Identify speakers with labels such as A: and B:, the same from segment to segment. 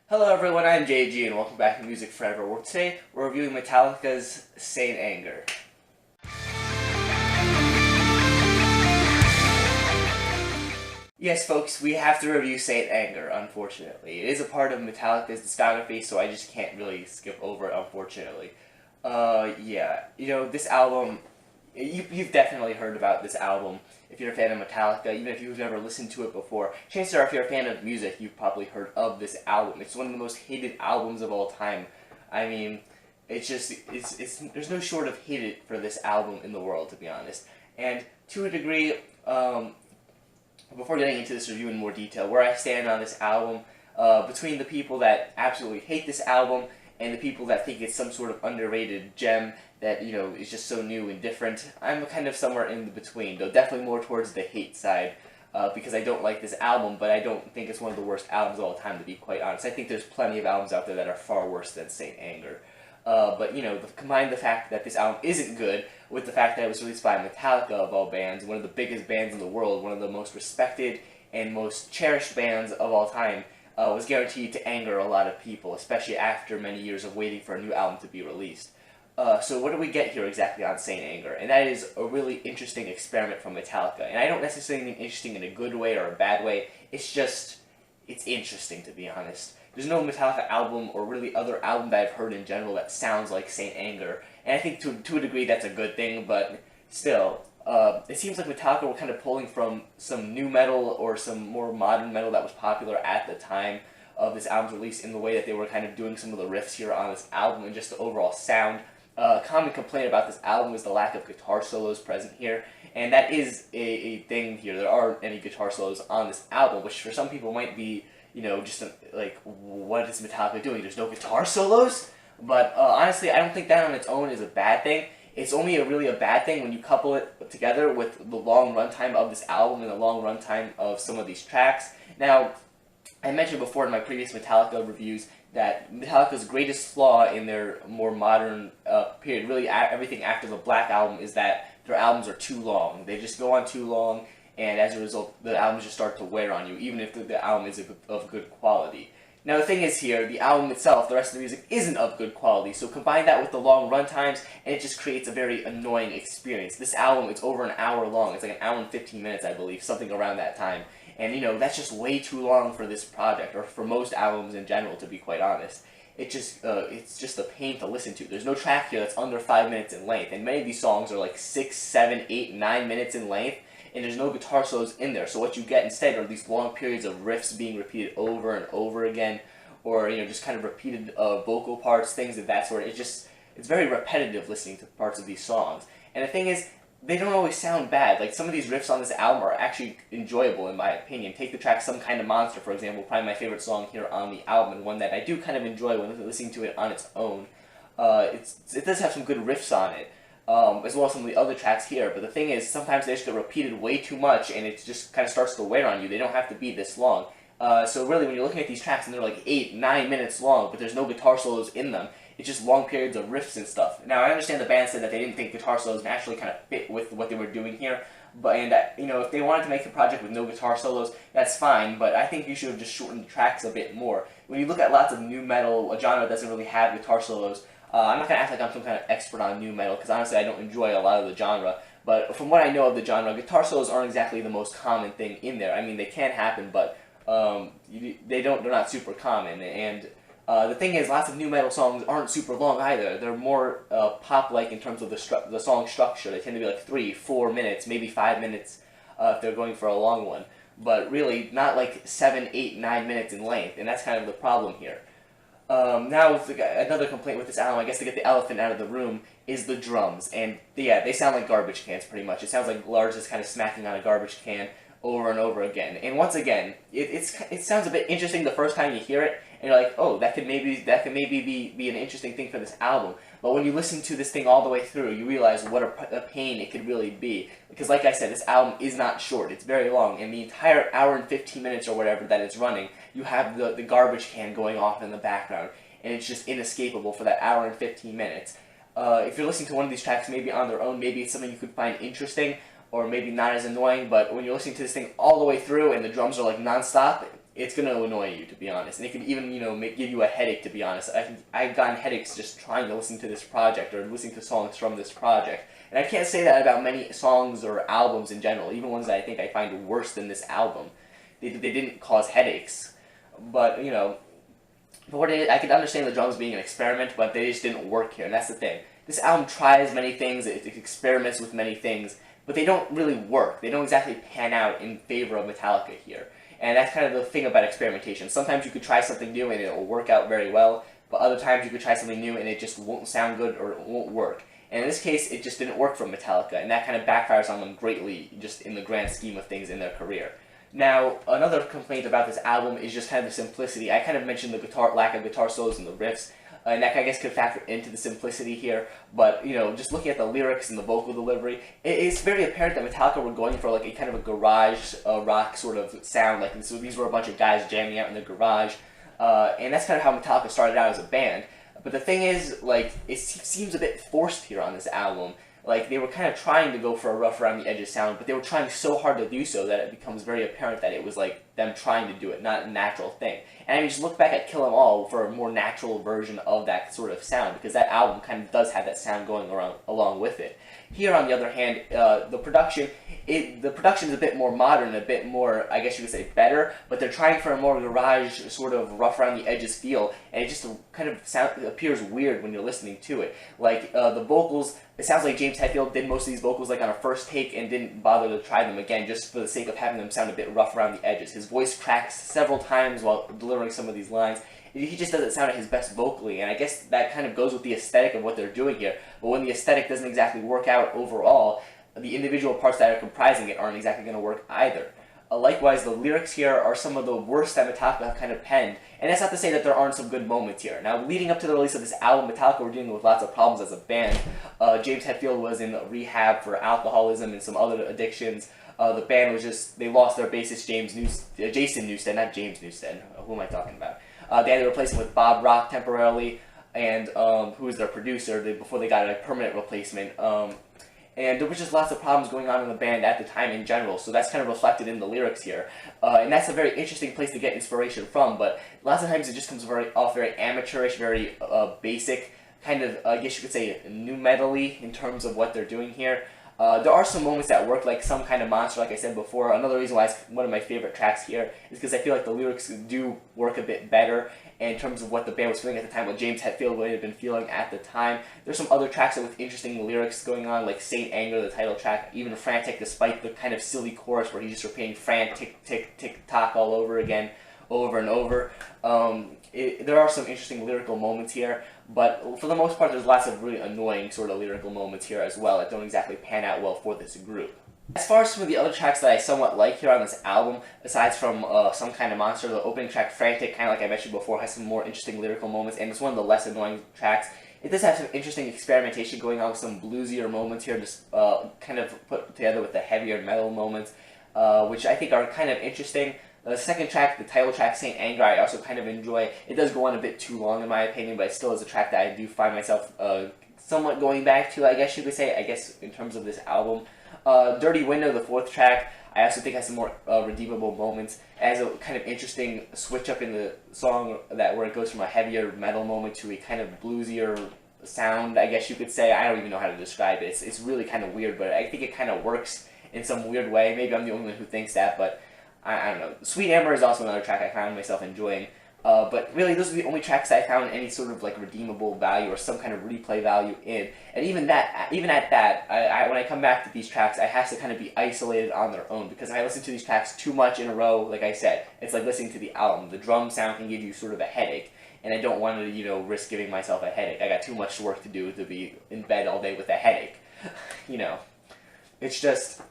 A: Hello everyone, I'm JG and welcome back to MusicForever, where today we're reviewing Metallica's Saint Anger. Yes folks, we have to review Saint Anger, unfortunately. It is a part of Metallica's discography, so I just can't really skip over it, unfortunately. This album, you've definitely heard about this album if you're a fan of Metallica, even if you've never listened to it before. Chances are if you're a fan of music, you've probably heard of this album. It's one of the most hated albums of all time. I mean, there's no short of hate for this album in the world, to be honest. And to a degree, before getting into this review in more detail, where I stand on this album, between the people that absolutely hate this album and the people that think it's some sort of underrated gem that, is just so new and different, I'm kind of somewhere in between, though definitely more towards the hate side, because I don't like this album, but I don't think it's one of the worst albums of all time, to be quite honest. I think there's plenty of albums out there that are far worse than Saint Anger. Combine the fact that this album isn't good with the fact that it was released by Metallica, of all bands, one of the biggest bands in the world, one of the most respected and most cherished bands of all time, was guaranteed to anger a lot of people, especially after many years of waiting for a new album to be released. So what do we get here exactly on Saint Anger? And that is a really interesting experiment from Metallica. And I don't necessarily mean interesting in a good way or a bad way. It's interesting, to be honest. There's no Metallica album or really other album that I've heard in general that sounds like Saint Anger. And I think to a degree that's a good thing, but still, it seems like Metallica were kind of pulling from some new metal or some more modern metal that was popular at the time of this album's release, in the way that they were kind of doing some of the riffs here on this album and just the overall sound. A common complaint about this album is the lack of guitar solos present here, and that is a thing here. There aren't any guitar solos on this album, which for some people might be, what is Metallica doing? There's no guitar solos? But honestly, I don't think that on its own is a bad thing. It's only really a bad thing when you couple it together with the long runtime of this album and the long runtime of some of these tracks. Now, I mentioned before in my previous Metallica reviews that Metallica's greatest flaw in their more modern period, really everything after the Black Album, is that their albums are too long. They just go on too long, and as a result, the albums just start to wear on you, even if the album is of good quality. Now the thing is here, the album itself, the rest of the music, isn't of good quality, so combine that with the long run times, and it just creates a very annoying experience. This album, it's over an hour long. It's like an hour and 15 minutes, I believe, something around that time. And, that's just way too long for this project, or for most albums in general, to be quite honest. It's just a pain to listen to. There's no track here that's under 5 minutes in length, and many of these songs are like 6, 7, 8, 9 minutes in length, and there's no guitar solos in there. So what you get instead are these long periods of riffs being repeated over and over again, or, just kind of repeated vocal parts, things of that sort. It's very repetitive listening to parts of these songs. And the thing is, they don't always sound bad. Like, some of these riffs on this album are actually enjoyable, in my opinion. Take the track Some Kind of Monster, for example, probably my favorite song here on the album, and one that I do kind of enjoy when listening to it on its own. It does have some good riffs on it, as well as some of the other tracks here, but the thing is, sometimes they just get repeated way too much, and it just kind of starts to wear on you. They don't have to be this long. So really, when you're looking at these tracks, and they're like 8, 9 minutes long, but there's no guitar solos in them, it's just long periods of riffs and stuff. Now, I understand the band said that they didn't think guitar solos naturally kind of fit with what they were doing here, but if they wanted to make a project with no guitar solos, that's fine, but I think you should have just shortened the tracks a bit more. When you look at lots of new metal, a genre that doesn't really have guitar solos, I'm not going to act like I'm some kind of expert on new metal, because honestly I don't enjoy a lot of the genre, but from what I know of the genre, guitar solos aren't exactly the most common thing in there. I mean, they can happen, but they're not super common, and the thing is, lots of new metal songs aren't super long either. They're more pop-like in terms of the song structure. They tend to be like 3, 4 minutes, maybe 5 minutes if they're going for a long one. But really, not like 7, 8, 9 minutes in length, and that's kind of the problem here. Now, another complaint with this album, I guess to get the elephant out of the room, is the drums. And yeah, they sound like garbage cans pretty much. It sounds like Lars is kind of smacking on a garbage can over and over again. And once again, it sounds a bit interesting the first time you hear it, and you're like, oh, that could maybe be an interesting thing for this album. But when you listen to this thing all the way through, you realize what a pain it could really be. Because like I said, this album is not short, it's very long, and the entire hour and 15 minutes or whatever that it's running, you have the garbage can going off in the background, and it's just inescapable for that hour and 15 minutes. If you're listening to one of these tracks maybe on their own, maybe it's something you could find interesting, or maybe not as annoying, but when you're listening to this thing all the way through and the drums are like non-stop, it's gonna annoy you, to be honest, and it could even, give you a headache, to be honest. I've gotten headaches just trying to listen to this project or listening to songs from this project, and I can't say that about many songs or albums in general, even ones that I think I find worse than this album. They didn't cause headaches, but for what it is, I can understand the drums being an experiment, but they just didn't work here, and that's the thing. This album tries many things, it experiments with many things, but they don't really work. They don't exactly pan out in favor of Metallica here. And that's kind of the thing about experimentation. Sometimes you could try something new and it'll work out very well, but other times you could try something new and it just won't sound good or it won't work. And in this case, it just didn't work for Metallica, and that kind of backfires on them greatly, just in the grand scheme of things in their career. Now, another complaint about this album is just kind of the simplicity. I kind of mentioned the lack of guitar solos and the riffs, and that I guess could factor into the simplicity here, but just looking at the lyrics and the vocal delivery, it's very apparent that Metallica were going for like a kind of a garage rock sort of sound, like so these were a bunch of guys jamming out in the garage, and that's kind of how Metallica started out as a band. But the thing is, like, it seems a bit forced here on this album. Like, they were kind of trying to go for a rough around the edges sound, but they were trying so hard to do so that it becomes very apparent that it was like them trying to do it, not a natural thing. And I mean, just look back at Kill 'Em All for a more natural version of that sort of sound, because that album kind of does have that sound going around along with it. Here, on the other hand, the production is a bit more modern, a bit more, I guess you could say, better, but they're trying for a more garage, sort of rough around the edges feel, and it just kind of appears weird when you're listening to it. Like, the vocals, it sounds like James Hetfield did most of these vocals like on a first take and didn't bother to try them again, just for the sake of having them sound a bit rough around the edges. His voice cracks several times while delivering some of these lines. He just doesn't sound at his best vocally, and I guess that kind of goes with the aesthetic of what they're doing here. But when the aesthetic doesn't exactly work out overall, the individual parts that are comprising it aren't exactly going to work either. Likewise, the lyrics here are some of the worst that Metallica have kind of penned, and that's not to say that there aren't some good moments here. Now, leading up to the release of this album, Metallica were dealing with lots of problems as a band. James Hetfield was in rehab for alcoholism and some other addictions. The band was they lost their bassist Jason Newsted, not James Newsted. Who am I talking about? They had to replace him with Bob Rock temporarily, and who was their producer before they got a permanent replacement. And there was just lots of problems going on in the band at the time in general, so that's kind of reflected in the lyrics here. And that's a very interesting place to get inspiration from, but lots of times it just comes off very amateurish, very basic, kind of, I guess you could say, nu metal-y in terms of what they're doing here. There are some moments that work, like Some Kind of Monster, like I said before. Another reason why it's one of my favorite tracks here is because I feel like the lyrics do work a bit better in terms of what the band was feeling at the time, what James Hetfield would have been feeling at the time. There's some other tracks with interesting lyrics going on, like Saint Anger, the title track, even Frantic, despite the kind of silly chorus where he's just repeating frantic, tick, tick, tock all over again, over and over. There are some interesting lyrical moments here, but for the most part, there's lots of really annoying sort of lyrical moments here as well that don't exactly pan out well for this group. As far as some of the other tracks that I somewhat like here on this album, aside from Some Kind of Monster, the opening track, Frantic, kind of like I mentioned before, has some more interesting lyrical moments, and it's one of the less annoying tracks. It does have some interesting experimentation going on with some bluesier moments here, just kind of put together with the heavier metal moments, which I think are kind of interesting. The second track, the title track, Saint Anger, I also kind of enjoy. It does go on a bit too long in my opinion, but it still is a track that I do find myself somewhat going back to, I guess you could say, in terms of this album. Dirty Window, the fourth track, I also think has some more redeemable moments. It has a kind of interesting switch up in the song where it goes from a heavier metal moment to a kind of bluesier sound, I guess you could say. I don't even know how to describe it. It's really kind of weird, but I think it kind of works in some weird way. Maybe I'm the only one who thinks that, but I don't know. Sweet Amber is also another track I found myself enjoying. But really, those are the only tracks I found any sort of like redeemable value or some kind of replay value in. And even at that, when I come back to these tracks, I have to kind of be isolated on their own, because if I listen to these tracks too much in a row, like I said, it's like listening to the album. The drum sound can give you sort of a headache, and I don't want to, risk giving myself a headache. I got too much work to do to be in bed all day with a headache. It's just,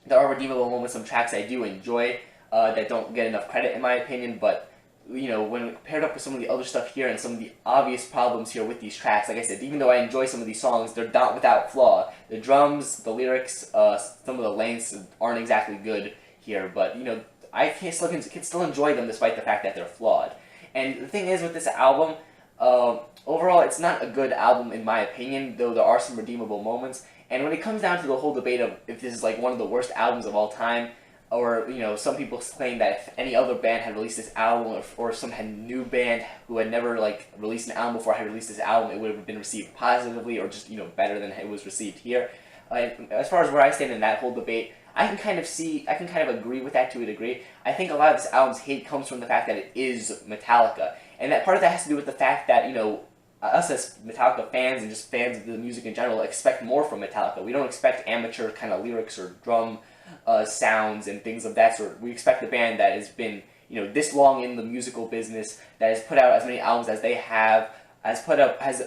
A: there are redeemable moments, some tracks I do enjoy that don't get enough credit in my opinion, but when paired up with some of the other stuff here and some of the obvious problems here with these tracks, like I said, even though I enjoy some of these songs, they're not without flaw. The drums, the lyrics, some of the lengths aren't exactly good here, but I can still enjoy them despite the fact that they're flawed. And the thing is with this album, overall it's not a good album in my opinion, though there are some redeemable moments. And when it comes down to the whole debate of if this is like one of the worst albums of all time, or some people claim that if any other band had released this album, or some new band who had never like released an album before had released this album, it would have been received positively or just better than it was received here. As far as where I stand in that whole debate, I can kind of agree with that to a degree. I think a lot of this album's hate comes from the fact that it is Metallica, and that part of that has to do with the fact that us as Metallica fans and just fans of the music in general expect more from Metallica. We don't expect amateur kind of lyrics or drum sounds and things of that sort. We expect a band that has been this long in the musical business, that has put out as many albums as they have, has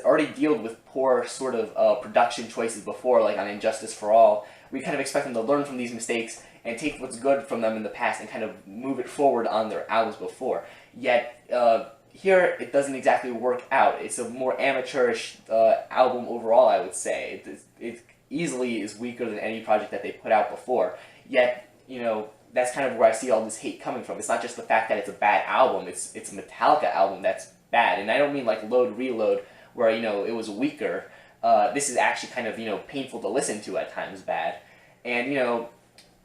A: already dealt with poor sort of production choices before, like on Injustice for All. We kind of expect them to learn from these mistakes and take what's good from them in the past and kind of move it forward on their albums before. Yet here it doesn't exactly work out. It's a more amateurish album overall, I would say. It easily is weaker than any project that they put out before. Yet, that's kind of where I see all this hate coming from. It's not just the fact that it's a bad album, it's a Metallica album that's bad. And I don't mean like Load Reload, where, it was weaker. This is actually kind of, painful to listen to at times bad. And,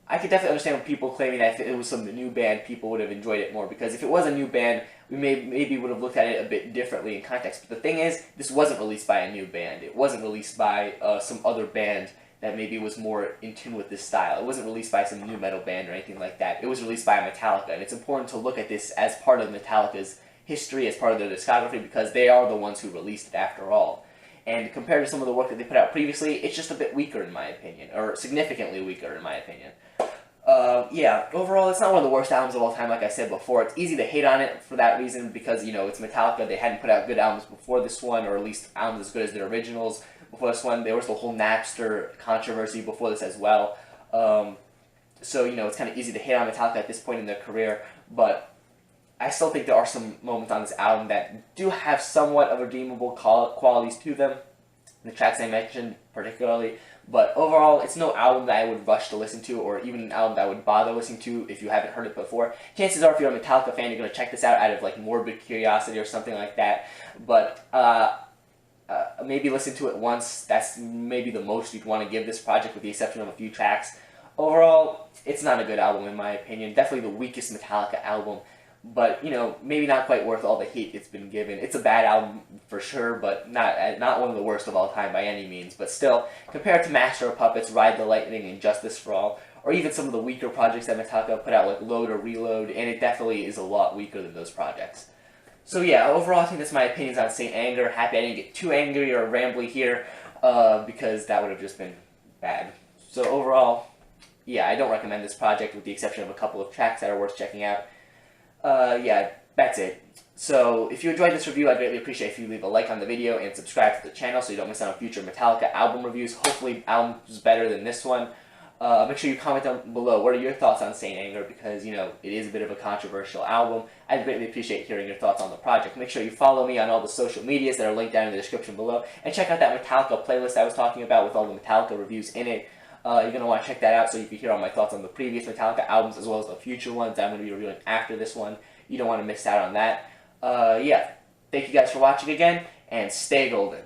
A: I could definitely understand when people claiming that if it was some new band, people would have enjoyed it more. Because if it was a new band, we maybe would have looked at it a bit differently in context. But the thing is, this wasn't released by a new band. It wasn't released by some other band that maybe was more in tune with this style. It wasn't released by some new metal band or anything like that. It was released by Metallica. And it's important to look at this as part of Metallica's history, as part of their discography, because they are the ones who released it after all. And compared to some of the work that they put out previously, it's just a bit weaker in my opinion, or significantly weaker in my opinion. Yeah, overall, it's not one of the worst albums of all time, like I said before. It's easy to hate on it for that reason, because, it's Metallica. They hadn't put out good albums before this one, or at least albums as good as their originals before this one. There was the whole Napster controversy before this as well. So, it's kind of easy to hate on Metallica at this point in their career, but I still think there are some moments on this album that do have somewhat of redeemable qualities to them. The tracks I mentioned particularly. But overall, it's no album that I would rush to listen to, or even an album that I would bother listening to if you haven't heard it before. Chances are, if you're a Metallica fan, you're going to check this out out of like morbid curiosity or something like that. But maybe listen to it once. That's maybe the most you'd want to give this project, with the exception of a few tracks. Overall, it's not a good album in my opinion. Definitely the weakest Metallica album. But, maybe not quite worth all the hate it's been given. It's a bad album for sure, but not one of the worst of all time by any means. But still, compared to Master of Puppets, Ride the Lightning, and Justice for All, or even some of the weaker projects that Metallica put out, like Load or Reload, and it definitely is a lot weaker than those projects. So yeah, overall, I think that's my opinions on Saint Anger. Happy I didn't get too angry or rambly here, because that would have just been bad. So overall, yeah, I don't recommend this project, with the exception of a couple of tracks that are worth checking out. Yeah, that's it. So, if you enjoyed this review, I'd greatly appreciate if you leave a like on the video and subscribe to the channel so you don't miss out on future Metallica album reviews. Hopefully, albums better than this one. Make sure you comment down below what are your thoughts on Saint Anger, because, it is a bit of a controversial album. I'd greatly appreciate hearing your thoughts on the project. Make sure you follow me on all the social medias that are linked down in the description below, and check out that Metallica playlist I was talking about with all the Metallica reviews in it. You're going to want to check that out so you can hear all my thoughts on the previous Metallica albums, as well as the future ones that I'm going to be reviewing after this one. You don't want to miss out on that. Yeah, thank you guys for watching again, and stay golden.